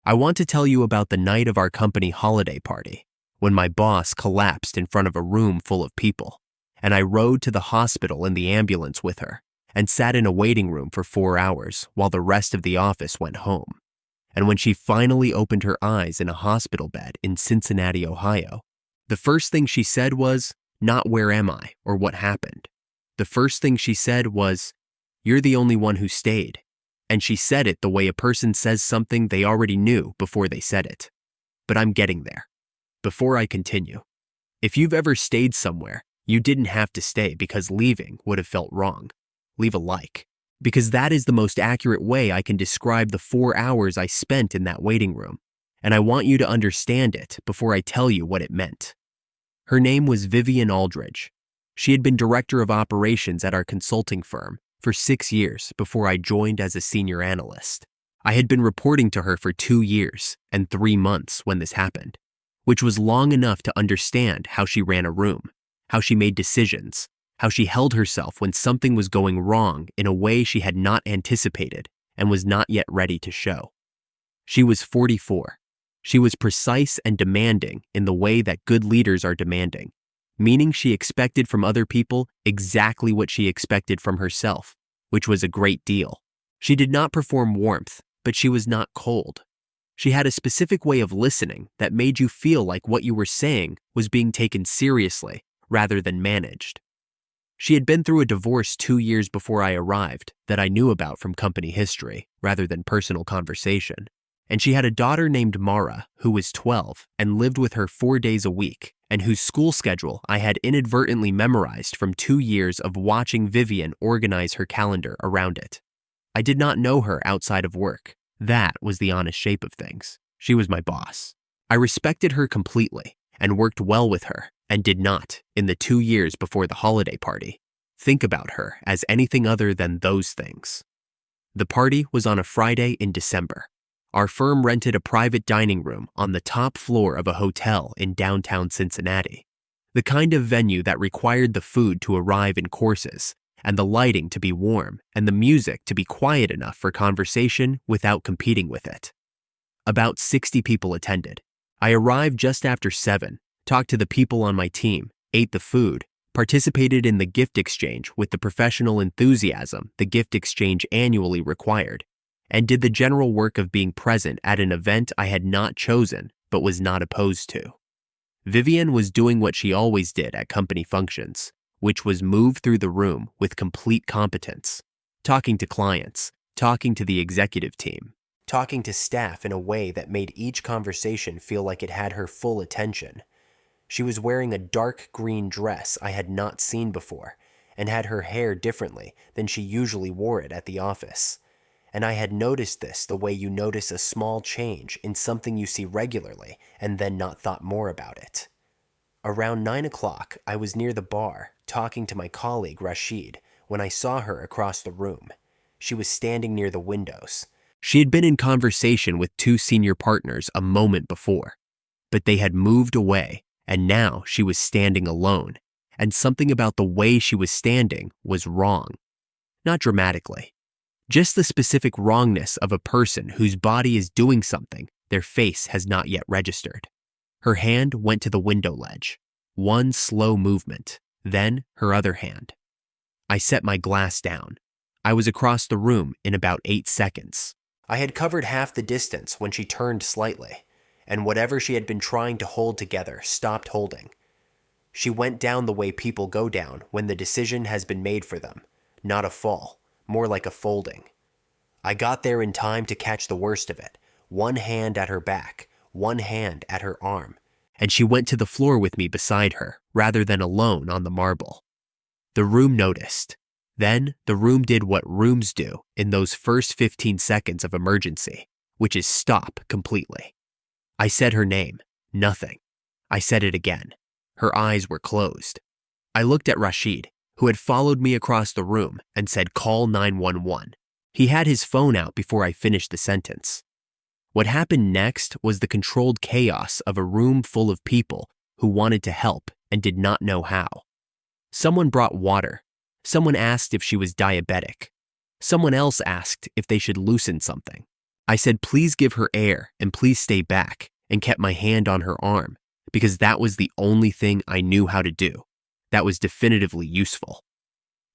I want to tell you about the night of our company holiday party, when my boss collapsed in front of a room full of people, and I rode to the hospital in the ambulance with her and sat in a waiting room for 4 hours while the rest of the office went home. And when she finally opened her eyes in a hospital bed in Cincinnati, Ohio, the first thing she said was, not "where am I" or "what happened." The first thing she said was, "You're the only one who stayed." And she said it the way a person says something they already knew before they said it. But I'm getting there. Before I continue, if you've ever stayed somewhere, you didn't have to stay because leaving would have felt wrong. Leave a like, because that is the most accurate way I can describe the 4 hours I spent in that waiting room, and I want you to understand it before I tell you what it meant. Her name was Vivian Aldridge. She had been director of operations at our consulting firm for 6 years before I joined as a senior analyst. I had been reporting to her for 2 years and 3 months when this happened, which was long enough to understand how she ran a room, how she made decisions, how she held herself when something was going wrong in a way she had not anticipated and was not yet ready to show. She was 44. She was precise and demanding in the way that good leaders are demanding, meaning she expected from other people exactly what she expected from herself, which was a great deal. She did not perform warmth, but she was not cold. She had a specific way of listening that made you feel like what you were saying was being taken seriously rather than managed. She had been through a divorce 2 years before I arrived that I knew about from company history rather than personal conversation. And she had a daughter named Mara who was 12 and lived with her 4 days a week, and whose school schedule I had inadvertently memorized from 2 years of watching Vivian organize her calendar around it. I did not know her outside of work. That was the honest shape of things. She was my boss. I respected her completely and worked well with her, and did not, in the 2 years before the holiday party, think about her as anything other than those things. The party was on a Friday in December. Our firm rented a private dining room on the top floor of a hotel in downtown Cincinnati, the kind of venue that required the food to arrive in courses, and the lighting to be warm, and the music to be quiet enough for conversation without competing with it. About 60 people attended. I arrived just after 7, talked to the people on my team, ate the food, participated in the gift exchange with the professional enthusiasm the gift exchange annually required, and did the general work of being present at an event I had not chosen but was not opposed to. Vivian was doing what she always did at company functions, which was move through the room with complete competence, talking to clients, talking to the executive team, talking to staff in a way that made each conversation feel like it had her full attention. She was wearing a dark green dress I had not seen before, and had her hair differently than she usually wore it at the office. And I had noticed this the way you notice a small change in something you see regularly and then not thought more about it. Around 9 o'clock, I was near the bar, talking to my colleague Rashid, when I saw her across the room. She was standing near the windows. She had been in conversation with 2 senior partners a moment before, but they had moved away, and now she was standing alone, and something about the way she was standing was wrong. Not dramatically. Just the specific wrongness of a person whose body is doing something their face has not yet registered. Her hand went to the window ledge. One slow movement, then her other hand. I set my glass down. I was across the room in about 8 seconds. I had covered half the distance when she turned slightly, and whatever she had been trying to hold together stopped holding. She went down the way people go down when the decision has been made for them, not a fall, more like a folding. I got there in time to catch the worst of it, one hand at her back, one hand at her arm, and she went to the floor with me beside her, rather than alone on the marble. The room noticed. Then the room did what rooms do in those first 15 seconds of emergency, which is stop completely. I said her name, nothing. I said it again. Her eyes were closed. I looked at Rashid, who had followed me across the room, and said, "Call 911. He had his phone out before I finished the sentence. What happened next was the controlled chaos of a room full of people who wanted to help and did not know how. Someone brought water. Someone asked if she was diabetic. Someone else asked if they should loosen something. I said, please give her air and please stay back, and kept my hand on her arm because that was the only thing I knew how to do. That was definitively useful.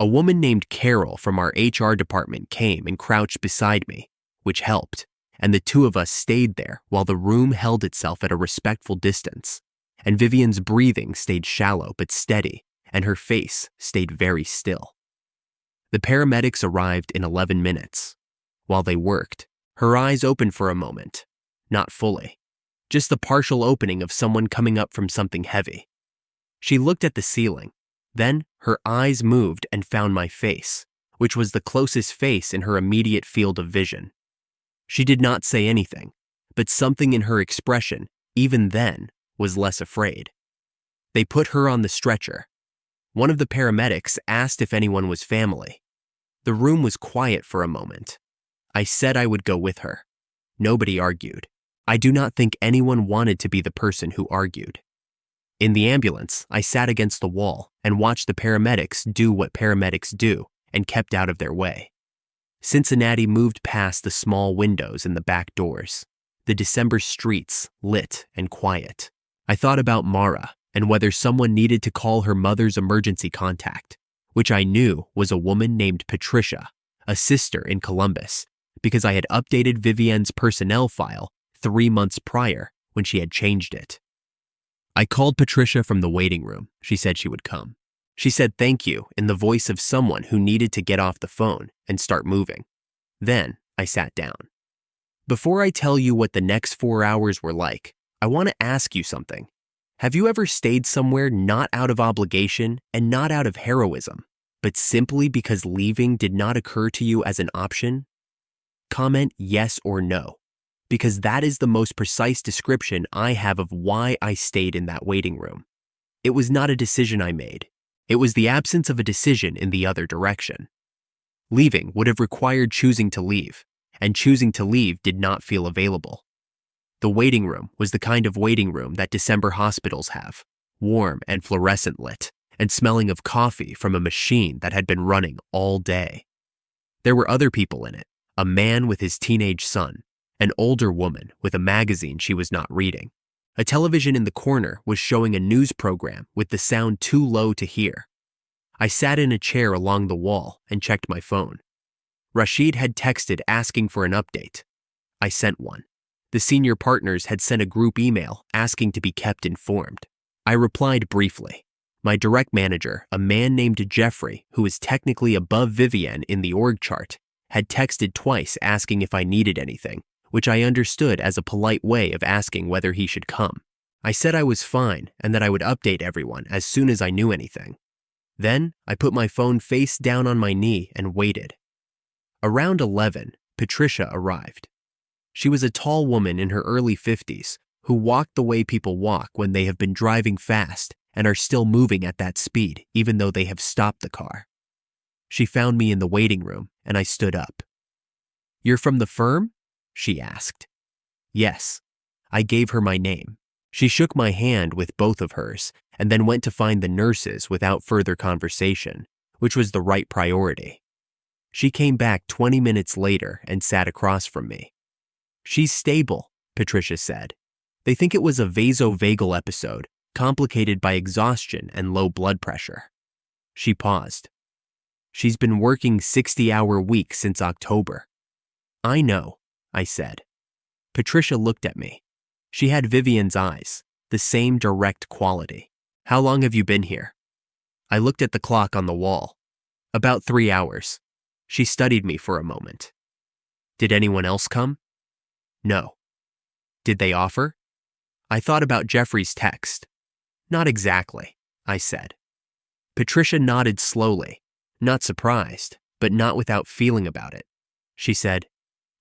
A woman named Carol from our HR department came and crouched beside me, which helped, and the two of us stayed there while the room held itself at a respectful distance, and Vivian's breathing stayed shallow but steady, and her face stayed very still. The paramedics arrived in 11 minutes. While they worked, her eyes opened for a moment, not fully, just the partial opening of someone coming up from something heavy. She looked at the ceiling. Then her eyes moved and found my face, which was the closest face in her immediate field of vision. She did not say anything, but something in her expression, even then, was less afraid. They put her on the stretcher. One of the paramedics asked if anyone was family. The room was quiet for a moment. I said I would go with her. Nobody argued. I do not think anyone wanted to be the person who argued. In the ambulance, I sat against the wall and watched the paramedics do what paramedics do and kept out of their way. Cincinnati moved past the small windows and the back doors, the December streets lit and quiet. I thought about Mara and whether someone needed to call her mother's emergency contact, which I knew was a woman named Patricia, a sister in Columbus, because I had updated Vivian's personnel file 3 months prior when she had changed it. I called Patricia from the waiting room. She said she would come. She said thank you in the voice of someone who needed to get off the phone and start moving. Then I sat down. Before I tell you what the next 4 hours were like, I want to ask you something. Have you ever stayed somewhere not out of obligation and not out of heroism, but simply because leaving did not occur to you as an option? Comment yes or no, because that is the most precise description I have of why I stayed in that waiting room. It was not a decision I made. It was the absence of a decision in the other direction. Leaving would have required choosing to leave, and choosing to leave did not feel available. The waiting room was the kind of waiting room that December hospitals have, warm and fluorescent lit, and smelling of coffee from a machine that had been running all day. There were other people in it, a man with his teenage son, an older woman with a magazine she was not reading. A television in the corner was showing a news program with the sound too low to hear. I sat in a chair along the wall and checked my phone. Rashid had texted asking for an update. I sent one. The senior partners had sent a group email asking to be kept informed. I replied briefly. My direct manager, a man named Jeffrey, who was technically above Vivian in the org chart, had texted twice asking if I needed anything, which I understood as a polite way of asking whether he should come. I said I was fine and that I would update everyone as soon as I knew anything. Then I put my phone face down on my knee and waited. Around 11, Patricia arrived. She was a tall woman in her early 50s who walked the way people walk when they have been driving fast and are still moving at that speed even though they have stopped the car. She found me in the waiting room and I stood up. "You're from the firm?" she asked. Yes. I gave her my name. She shook my hand with both of hers and then went to find the nurses without further conversation, which was the right priority. She came back 20 minutes later and sat across from me. "She's stable," Patricia said. "They think it was a vasovagal episode, complicated by exhaustion and low blood pressure." She paused. "She's been working 60-hour weeks since October." "I know," I said. Patricia looked at me. She had Vivian's eyes, the same direct quality. "How long have you been here?" I looked at the clock on the wall. "About 3 hours." She studied me for a moment. "Did anyone else come?" "No." "Did they offer?" I thought about Jeffrey's text. "Not exactly," I said. Patricia nodded slowly, not surprised, but not without feeling about it. She said,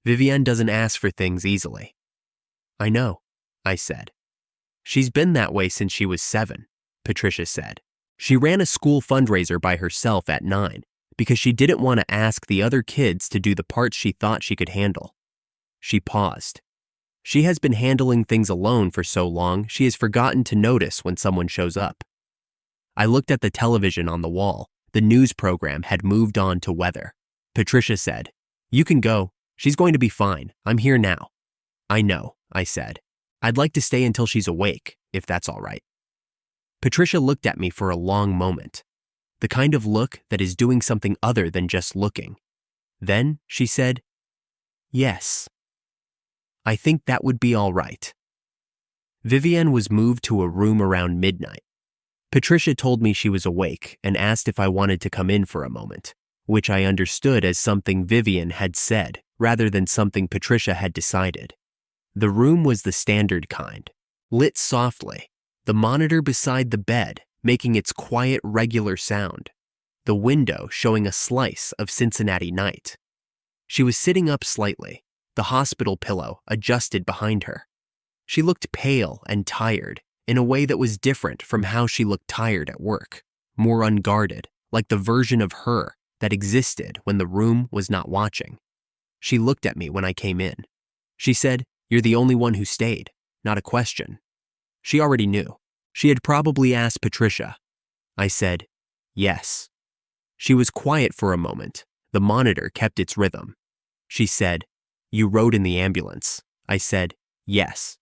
"Vivian doesn't ask for things easily." "I know," I said. "She's been that way since she was 7, Patricia said. She ran a school fundraiser by herself at 9 because she didn't want to ask the other kids to do the parts she thought she could handle. She paused. She has been handling things alone for so long she has forgotten to notice when someone shows up. I looked at the television on the wall. The news program had moved on to weather. Patricia said, "You can go. She's going to be fine. I'm here now. I know, I said. I'd like to stay until she's awake, if that's all right. Patricia looked at me for a long moment, the kind of look that is doing something other than just looking. Then she said, "Yes. I think that would be all right." Vivienne was moved to a room around midnight. Patricia told me she was awake and asked if I wanted to come in for a moment, which I understood as something Vivienne had said rather than something Patricia had decided. The room was the standard kind, lit softly, the monitor beside the bed making its quiet, regular sound, the window showing a slice of Cincinnati night. She was sitting up slightly, the hospital pillow adjusted behind her. She looked pale and tired in a way that was different from how she looked tired at work, more unguarded, like the version of her that existed when the room was not watching. She looked at me when I came in. She said, "You're the only one who stayed, not a question." She already knew. She had probably asked Patricia. I said, "Yes." She was quiet for a moment. The monitor kept its rhythm. She said, "You rode in the ambulance." I said, "Yes."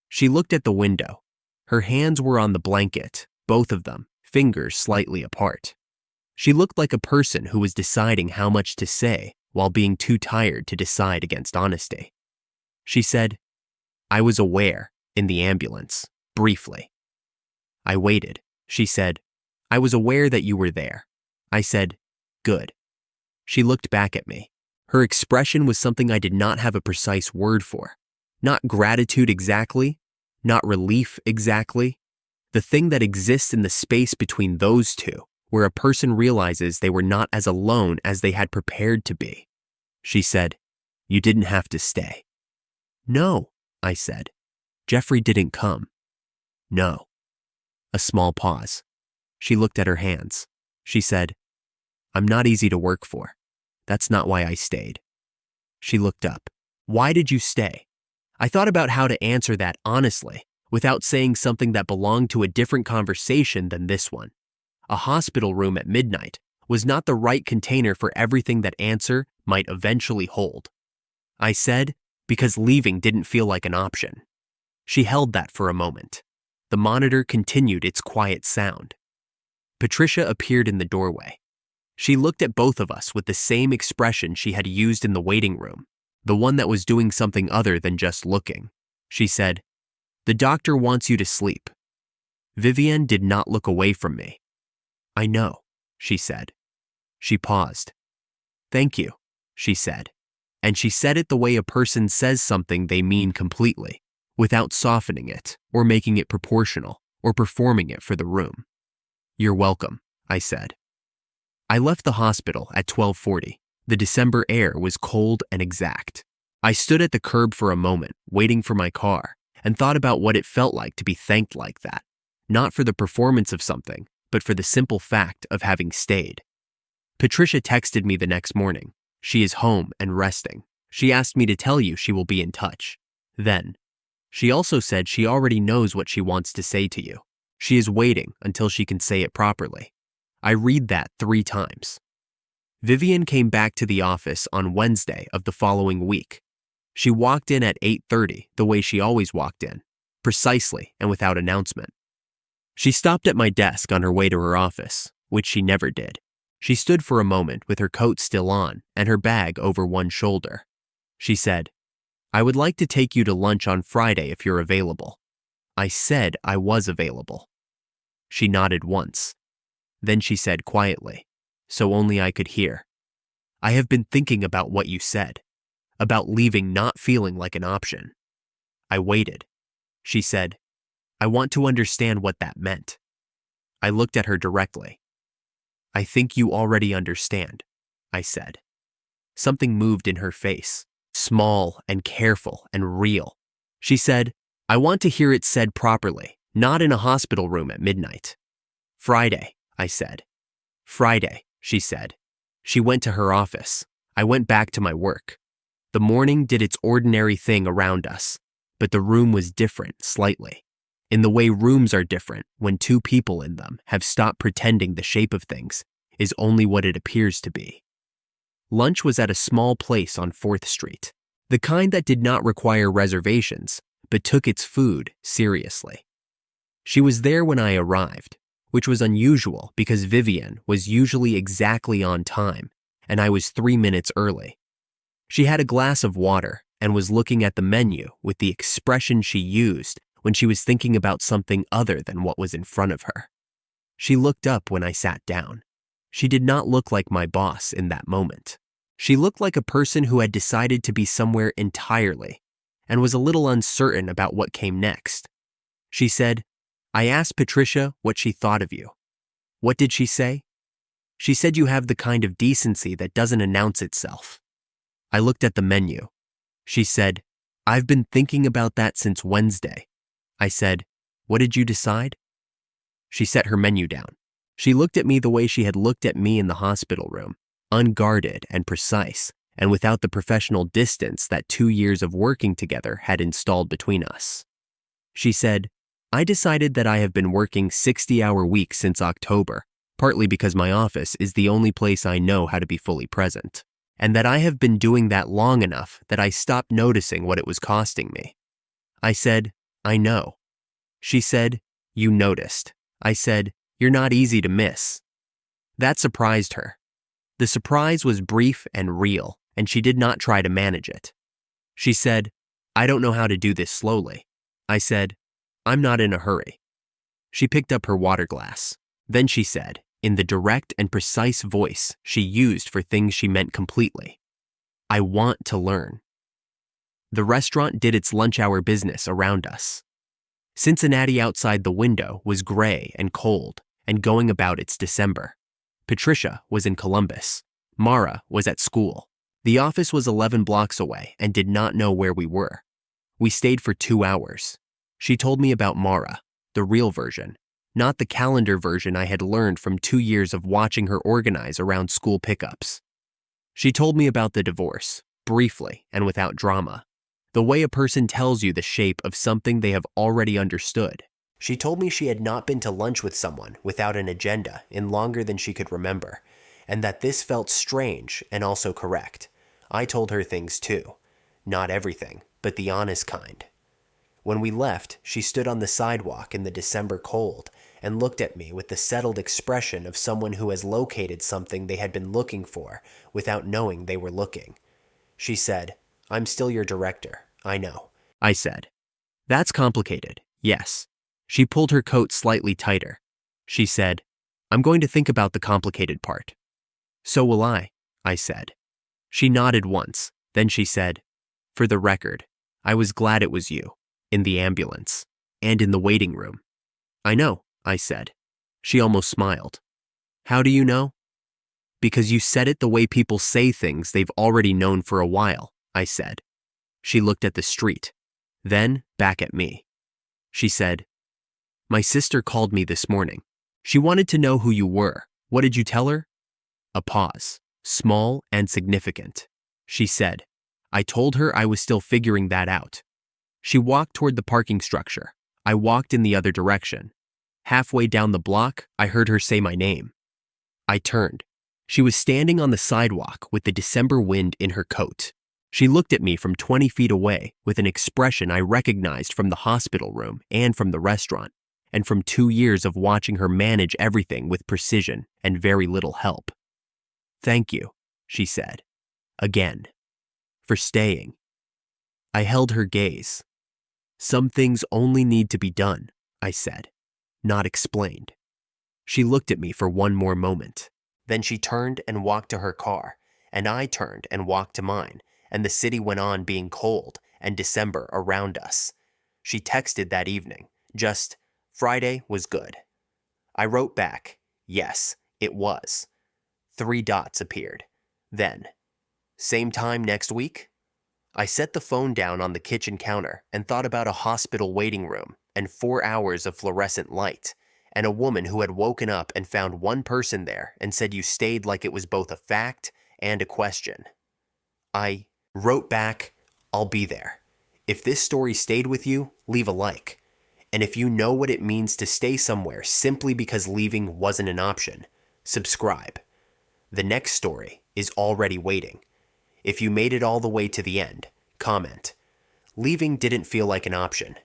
She looked at the window. Her hands were on the blanket, both of them, fingers slightly apart. She looked like a person who was deciding how much to say while being too tired to decide against honesty. She said, "I was aware, in the ambulance, briefly." I waited. She said, "I was aware that you were there." I said, "Good." She looked back at me. Her expression was something I did not have a precise word for. Not gratitude exactly, not relief exactly. The thing that exists in the space between those two, where a person realizes they were not as alone as they had prepared to be. She said, "You didn't have to stay." "No," I said. "Jeffrey didn't come." "No." A small pause. She looked at her hands. She said, "I'm not easy to work for. That's not why I stayed." She looked up. "Why did you stay?" I thought about how to answer that honestly, without saying something that belonged to a different conversation than this one. A hospital room at midnight was not the right container for everything that answer might eventually hold. I said, because leaving didn't feel like an option. She held that for a moment. The monitor continued its quiet sound. Patricia appeared in the doorway. She looked at both of us with the same expression she had used in the waiting room, the one that was doing something other than just looking. She said, "The doctor wants you to sleep." Vivienne did not look away from me. "I know," she said. She paused. "Thank you," she said. And she said it the way a person says something they mean completely, without softening it, or making it proportional, or performing it for the room. "You're welcome," I said. I left the hospital at 12:40. The December air was cold and exact. I stood at the curb for a moment, waiting for my car, and thought about what it felt like to be thanked like that, not for the performance of something, but for the simple fact of having stayed. Patricia texted me the next morning. She is home and resting. She asked me to tell you she will be in touch. Then, she also said she already knows what she wants to say to you. She is waiting until she can say it properly. I read that 3 times. Vivienne came back to the office on Wednesday of the following week. She walked in at 8:30 the way she always walked in, precisely and without announcement. She stopped at my desk on her way to her office, which she never did. She stood for a moment with her coat still on and her bag over one shoulder. She said, "I would like to take you to lunch on Friday if you're available." I said I was available. She nodded once. Then she said quietly, so only I could hear, "I have been thinking about what you said, about leaving not feeling like an option." I waited. She said, "I want to understand what that meant." I looked at her directly. "I think you already understand," I said. Something moved in her face, small and careful and real. She said, "I want to hear it said properly, not in a hospital room at midnight." "Friday," I said. "Friday," she said. She went to her office. I went back to my work. The morning did its ordinary thing around us, but the room was different slightly, in the way rooms are different when 2 people in them have stopped pretending the shape of things is only what it appears to be. Lunch was at a small place on 4th Street, the kind that did not require reservations, but took its food seriously. She was there when I arrived, which was unusual because Vivian was usually exactly on time, and I was 3 minutes early. She had a glass of water and was looking at the menu with the expression she used when she was thinking about something other than what was in front of her. She looked up when I sat down. She did not look like my boss in that moment. She looked like a person who had decided to be somewhere entirely and was a little uncertain about what came next. She said, "I asked Patricia what she thought of you." "What did she say?" "She said you have the kind of decency that doesn't announce itself." I looked at the menu. She said, "I've been thinking about that since Wednesday." I said, "What did you decide?" She set her menu down. She looked at me the way she had looked at me in the hospital room, unguarded and precise, and without the professional distance that 2 years of working together had installed between us. She said, "I decided that I have been working 60-hour weeks since October, partly because my office is the only place I know how to be fully present, and that I have been doing that long enough that I stopped noticing what it was costing me." I said, "I know." She said, "You noticed." I said, "You're not easy to miss." That surprised her. The surprise was brief and real, and she did not try to manage it. She said, "I don't know how to do this slowly." I said, "I'm not in a hurry." She picked up her water glass. Then she said, in the direct and precise voice she used for things she meant completely, "I want to learn." The restaurant did its lunch hour business around us. Cincinnati outside the window was gray and cold and going about its December. Patricia was in Columbus. Mara was at school. The office was 11 blocks away and did not know where we were. We stayed for 2 hours. She told me about Mara, the real version, not the calendar version I had learned from 2 years of watching her organize around school pickups. She told me about the divorce, briefly and without drama, the way a person tells you the shape of something they have already understood. She told me she had not been to lunch with someone without an agenda in longer than she could remember, and that this felt strange and also correct. I told her things too. Not everything, but the honest kind. When we left, she stood on the sidewalk in the December cold and looked at me with the settled expression of someone who has located something they had been looking for without knowing they were looking. She said, "I'm still your director, I know." I said, "That's complicated, yes." She pulled her coat slightly tighter. She said, "I'm going to think about the complicated part." "So will I said. She nodded once, then she said, "For the record, I was glad it was you, in the ambulance, and in the waiting room." "I know," I said. She almost smiled. "How do you know?" "Because you said it the way people say things they've already known for a while," I said. She looked at the street, then back at me. She said, "My sister called me this morning. She wanted to know who you were. What did you tell her?" A pause, small and significant. She said, "I told her I was still figuring that out." She walked toward the parking structure. I walked in the other direction. Halfway down the block, I heard her say my name. I turned. She was standing on the sidewalk with the December wind in her coat. She looked at me from 20 feet away with an expression I recognized from the hospital room and from the restaurant, and from 2 years of watching her manage everything with precision and very little help. "Thank you," she said, again, "for staying." I held her gaze. "Some things only need to be done," I said, "not explained." She looked at me for one more moment. Then she turned and walked to her car, and I turned and walked to mine, and the city went on being cold and December around us. She texted that evening, just, "Friday was good." I wrote back, "Yes, it was." 3 dots appeared. Then, "Same time next week?" I set the phone down on the kitchen counter and thought about a hospital waiting room and 4 hours of fluorescent light, and a woman who had woken up and found one person there and said you stayed like it was both a fact and a question. I wrote back, "I'll be there. If this story stayed with you, leave a like. And if you know what it means to stay somewhere simply because leaving wasn't an option, subscribe. The next story is already waiting. If you made it all the way to the end, comment. Leaving didn't feel like an option.